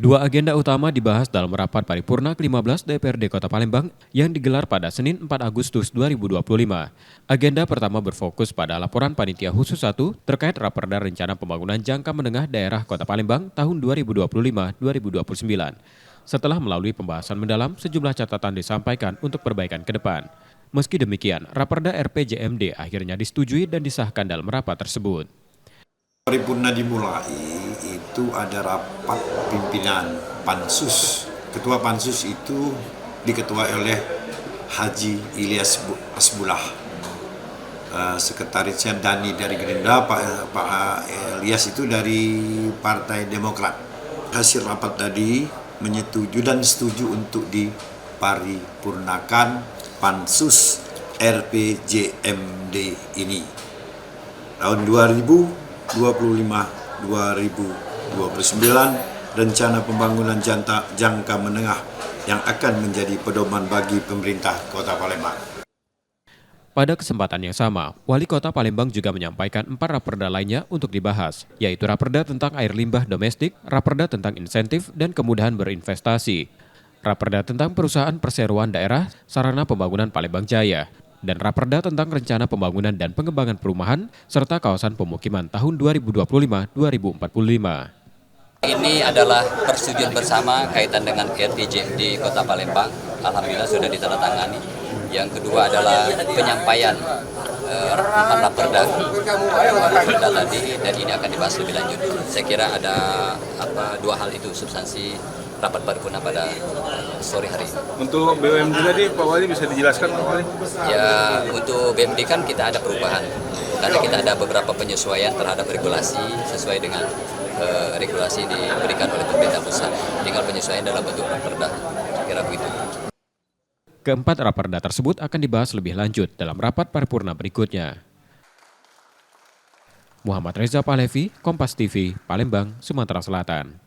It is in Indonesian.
Dua agenda utama dibahas dalam rapat paripurna ke-15 DPRD Kota Palembang yang digelar pada Senin 4 Agustus 2025. Agenda pertama berfokus pada laporan Panitia Khusus 1 terkait Raperda Rencana Pembangunan Jangka Menengah Daerah Kota Palembang tahun 2025-2029. Setelah melalui pembahasan mendalam, sejumlah catatan disampaikan untuk perbaikan ke depan. Meski demikian, Raperda RPJMD akhirnya disetujui dan disahkan dalam rapat tersebut. Paripurna dimulai itu ada rapat pimpinan Pansus. Ketua Pansus itu diketuai oleh Haji Ilyas Asbullah. Sekretarisnya Dani dari Gerindra, Pak Ilyas itu dari Partai Demokrat. Hasil rapat tadi menyetujui dan setuju untuk diparipurnakan Pansus RPJMD ini. Tahun 2025-2029 rencana pembangunan jangka menengah yang akan menjadi pedoman bagi pemerintah Kota Palembang. Pada kesempatan yang sama, Wali Kota Palembang juga menyampaikan 4 raperda lainnya untuk dibahas, yaitu Raperda tentang air limbah domestik, Raperda tentang insentif dan kemudahan berinvestasi, Raperda tentang perusahaan perseroan daerah sarana pembangunan Palembang Jaya, dan Raperda tentang rencana pembangunan dan pengembangan perumahan serta kawasan pemukiman tahun 2025-2045. Ini adalah persetujuan bersama kaitan dengan RPJMD Kota Palembang. Alhamdulillah sudah ditandatangani. Yang kedua adalah penyampaian 4 raperda tadi, dan ini akan dibahas lebih lanjut. Saya kira ada 2 hal itu substansi rapat paripurna pada sore hari ini. Untuk BUMD tadi Pak Wali bisa dijelaskan Pak Wali? Ya, untuk BUMD kan kita ada perubahan karena kita ada beberapa penyesuaian terhadap regulasi sesuai dengan regulasi diberikan oleh pemerintah pusat. Tinggal penyesuaian dalam bentuk raperda. Saya kira begitu. Keempat raperda tersebut akan dibahas lebih lanjut dalam rapat paripurna berikutnya. Muhammad Reza Pahlevi, Kompas TV, Palembang, Sumatera Selatan.